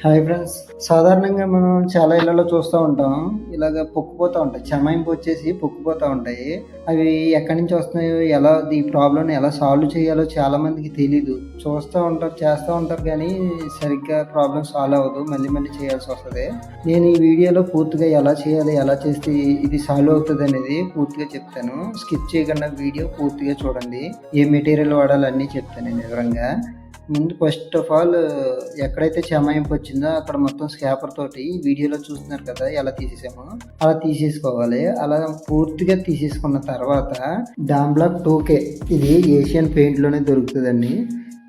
Hi friends. సాధారణంగా మనం చాలా ఇళ్లలో చూస్తూ ఉంటాం. ఇలాగ పొక్కుపోతూ ఉంటాయి. చెమాయింపు వచ్చేసి పొక్కుపోతూ ఉంటాయి. అవి ఎక్కడి నుంచి వస్తున్నాయో, ఈ ప్రాబ్లమ్‌ని ఎలా సాల్వ్ చేయాలో చాలామందికి తెలీదు. చూస్తూ ఉంటారు, చేస్తూ ఉంటారు కానీ సరిగ్గా ప్రాబ్లమ్ సాల్వ్ అవ్వదు. మళ్ళీ మళ్ళీ చేయాల్సొస్తది. నేను ఈ వీడియోలో పూర్తిగా ఎలా చేయాలి, ఎలా చేస్తే ఇది సాల్వ్ అవుతదనేది పూర్తిగా చెప్తాను. స్కిప్ చేయకుండా వీడియో పూర్తిగా చూడండి. ఏ మెటీరియల్ వాడాలో అన్నీ చెప్తాను నేను వివరంగా. ముందు ఫస్ట్ ఆఫ్ ఆల్ ఎక్కడైతే చెమాయింపు వచ్చిందో అక్కడ మొత్తం స్క్రాపర్ తోటి వీడియోలో చూస్తున్నారు కదా ఎలా తీసేసామో అలా తీసేసుకోవాలి. అలా పూర్తిగా తీసేసుకున్న తర్వాత డామ్ బ్లాక్ 2K ఇది ఏషియన్ పెయింట్లోనే దొరుకుతుందండి.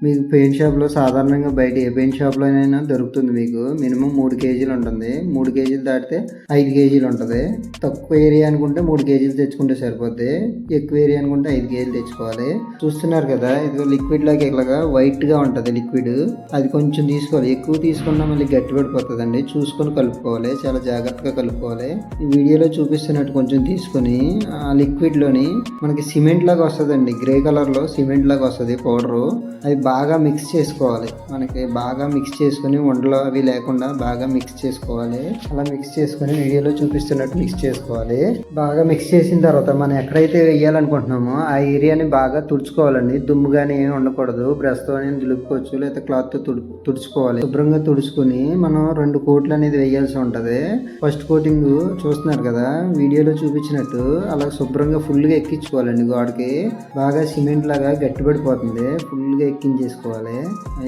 మీకు పెయింట్ షాప్లో సాధారణంగా బయట ఏ పెయింట్ షాప్లోనైనా దొరుకుతుంది. మీకు మినిమం 3 కేజీలు ఉంటుంది. 3 కేజీలు దాటితే 5 కేజీలు ఉంటుంది. తక్కువ ఏరియా అనుకుంటే 3 కేజీలు తెచ్చుకుంటే సరిపోద్ది. ఎక్కువ ఏరియా అనుకుంటే 5 కేజీలు తెచ్చుకోవాలి. చూస్తున్నారు కదా, ఇది లిక్విడ్ లాగా ఇలాగా వైట్గా ఉంటుంది లిక్విడ్. అది కొంచెం తీసుకోవాలి. ఎక్కువ తీసుకున్నా మళ్ళీ గట్టి పడిపోతుందండి. చూసుకొని కలుపుకోవాలి, చాలా జాగ్రత్తగా కలుపుకోవాలి. ఈ వీడియోలో చూపిస్తున్నట్టు కొంచెం తీసుకొని ఆ లిక్విడ్లోని మనకి సిమెంట్ లాగా వస్తుందండి. గ్రే కలర్లో సిమెంట్ లాగా వస్తుంది పౌడరు. అది బాగా మిక్స్ చేసుకోవాలి. మనకి బాగా మిక్స్ చేసుకుని ఉండలు అవి లేకుండా బాగా మిక్స్ చేసుకోవాలి. అలా మిక్స్ చేసుకుని వీడియోలో చూపిస్తున్నట్టు మిక్స్ చేసుకోవాలి. బాగా మిక్స్ చేసిన తర్వాత మనం ఎక్కడైతే వేయాలనుకుంటున్నామో ఆ ఏరియాని బాగా తుడుచుకోవాలండి. దుమ్ము కానీ ఏమి ఉండకూడదు. బ్రష్తో దులుపుకోవచ్చు, లేదా క్లాత్తో తుడుచుకోవాలి. శుభ్రంగా తుడుచుకుని మనం 2 కోట్లు అనేది వేయాల్సి ఉంటుంది. ఫస్ట్ కోటింగ్ చూస్తున్నారు కదా వీడియోలో చూపించినట్టు అలా శుభ్రంగా ఫుల్గా ఎక్కించుకోవాలండి. గోడకి బాగా సిమెంట్ లాగా గట్టిపడిపోతుంది. ఫుల్గా ఎక్కించేసుకోవాలి.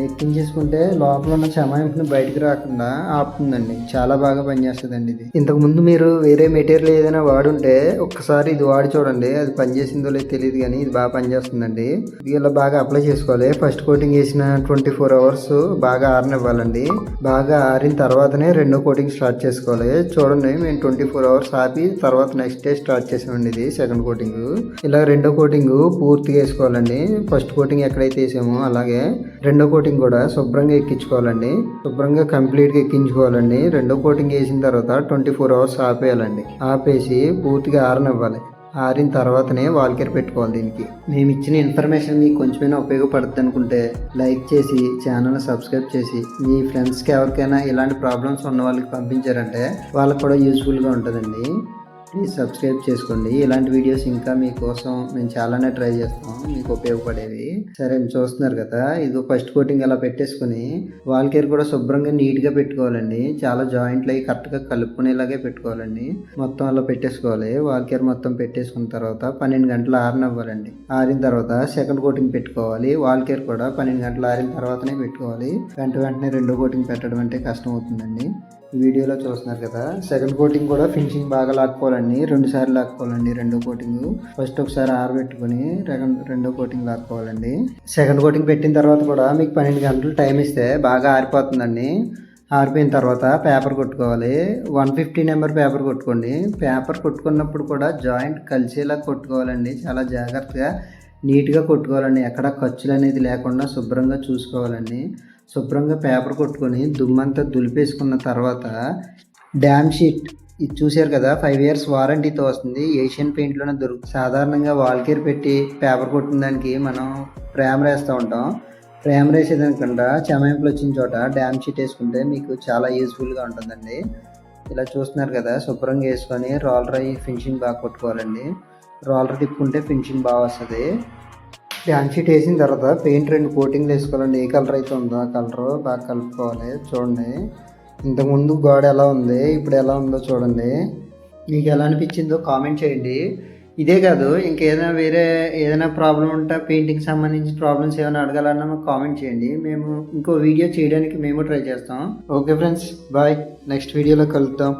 ఎక్కించేసుకుంటే లోపల ఉన్న చెమాయింపుని బయటకు రాకుండా ఆపుతుందండి. చాలా బాగా పనిచేస్తుందండి ఇది. ఇంతకుముందు మీరు వేరే మెటీరియల్ ఏదైనా వాడుంటే ఒక్కసారి ఇది వాడి చూడండి. అది పనిచేసిందో లేదో తెలియదు కానీ ఇది బాగా పనిచేస్తుందండి. ఇలా బాగా అప్లై చేసుకోవాలి. ఫస్ట్ కోటింగ్ వేసిన 24 అవర్స్ బాగా ఆరనివ్వాలండి. బాగా ఆరిన తర్వాతనే రెండో కోటింగ్ స్టార్ట్ చేసుకోవాలి. చూడండి, మేము 24 అవర్స్ ఆపి తర్వాత నెక్స్ట్ డే స్టార్ట్ చేసామండి. ఇది సెకండ్ కోటింగ్. ఇలా రెండో కోటింగ్ పూర్తిగా వేసుకోవాలండి. ఫస్ట్ కోటింగ్ ఎక్కడైతే వేసామో అలాగే రెండో కోటింగ్ కూడా శుభ్రంగా ఎక్కించుకోవాలండి. శుభ్రంగా కంప్లీట్గా ఎక్కించుకోవాలండి. రెండో కోటింగ్ వేసిన తర్వాత 24 అవర్స్ ఆపేయాలండి. ఆపేసి పూర్తిగా ఆరనివ్వాలి. ఆరిన తర్వాతనే వాల్కేర్ పెట్టుకోవాలి. దీనికి మేము ఇచ్చిన ఇన్ఫర్మేషన్ మీకు కొంచెమైనా ఉపయోగపడుతుంది అనుకుంటే లైక్ చేసి ఛానల్ సబ్స్క్రైబ్ చేసి మీ ఫ్రెండ్స్కి ఎవరికైనా ఇలాంటి ప్రాబ్లమ్స్ ఉన్న వాళ్ళకి పంపించారంటే వాళ్ళకి కూడా యూస్ఫుల్గా ఉంటుందండి. ప్లీజ్ సబ్స్క్రైబ్ చేసుకోండి. ఇలాంటి వీడియోస్ ఇంకా మీకోసం మేము చాలానే ట్రై చేస్తాం, మీకు ఉపయోగపడేవి. సరే, చూస్తున్నారు కదా, ఇది ఫస్ట్ కోటింగ్ అలా పెట్టేసుకుని వాల్ కేర్ కూడా శుభ్రంగా నీట్గా పెట్టుకోవాలండి. చాలా జాయింట్లు అవి కరెక్ట్గా కలుపుకునేలాగే పెట్టుకోవాలండి. మొత్తం అలా పెట్టేసుకోవాలి. వాల్ కేర్ మొత్తం పెట్టేసుకున్న తర్వాత 12 గంటలు ఆరనివ్వాలండి. ఆరిన తర్వాత సెకండ్ కోటింగ్ పెట్టుకోవాలి. వాల్ కేర్ కూడా 12 గంటలు ఆరిన తర్వాతనే పెట్టుకోవాలి. వెంటనే రెండో కోటింగ్ పెట్టడం అంటే కష్టం అవుతుందండి. వీడియోలో చూస్తున్నారు కదా, సెకండ్ కోటింగ్ కూడా ఫినిషింగ్ బాగా లాక్కోవాలండి. 2 సార్లు లాక్కోవాలండి. రెండో కోటింగ్ ఫస్ట్ ఒకసారి ఆరబెట్టుకుని రెండో కోటింగ్ లాక్కోవాలండి. సెకండ్ కోటింగ్ పెట్టిన తర్వాత కూడా మీకు 12 గంటలు టైం ఇస్తే బాగా ఆరిపోతుందండి. ఆరిపోయిన తర్వాత పేపర్ కొట్టుకోవాలి. 150 నెంబర్ పేపర్ కొట్టుకోండి. పేపర్ కొట్టుకున్నప్పుడు కూడా జాయింట్ కలిసేలా కొట్టుకోవాలండి. చాలా జాగ్రత్తగా నీట్గా కొట్టుకోవాలండి. ఎక్కడ ఖర్చులు అనేది లేకుండా శుభ్రంగా చూసుకోవాలండి. శుభ్రంగా పేపర్ కొట్టుకొని దుమ్మంతా దులిపేసుకున్న తర్వాత డ్యామ్ షీట్ ఇది చూసారు కదా, 5 years వారంటీతో వస్తుంది. ఏషియన్ పెయింట్లోనే దొరుకుతుంది. సాధారణంగా వాల్కేర్ పెట్టి పేపర్ కొట్టిన దానికి మనం ప్రేమర్ వేస్తూ ఉంటాం. ప్రేమర్ వేసేదానికన్నా చెమాయింపులు వచ్చిన చోట డ్యామ్ షీట్ వేసుకుంటే మీకు చాలా యూస్ఫుల్గా ఉంటుందండి. ఇలా చూస్తున్నారు కదా, శుభ్రంగా వేసుకొని రోలర్ అయ్యి ఫినిషింగ్ బాగా కొట్టుకోవాలండి. రోలర్ తిప్పుకుంటే ఫినిషింగ్ బాగా వస్తుంది. డ్యామ్ షీట్ వేసిన తర్వాత పెయింట్ 2 కోటింగ్లు వేసుకోవాలండి. ఏ కలర్ అయితే ఉందో ఆ కలర్ బాగా కలుపుకోవాలి. చూడండి, ఇంతకుముందు గోడ ఎలా ఉంది, ఇప్పుడు ఎలా ఉందో చూడండి. మీకు ఎలా అనిపించిందో కామెంట్ చేయండి. ఇదే కాదు, ఏదైనా ప్రాబ్లం ఉంటే పెయింటింగ్ సంబంధించి ప్రాబ్లమ్స్ ఏమైనా అడగాలన్నా మాకు కామెంట్ చేయండి. మేము ఇంకో వీడియో చేయడానికి మేము ట్రై చేస్తాం. Okay friends, bye. నెక్స్ట్ వీడియోలో కలుద్దాం.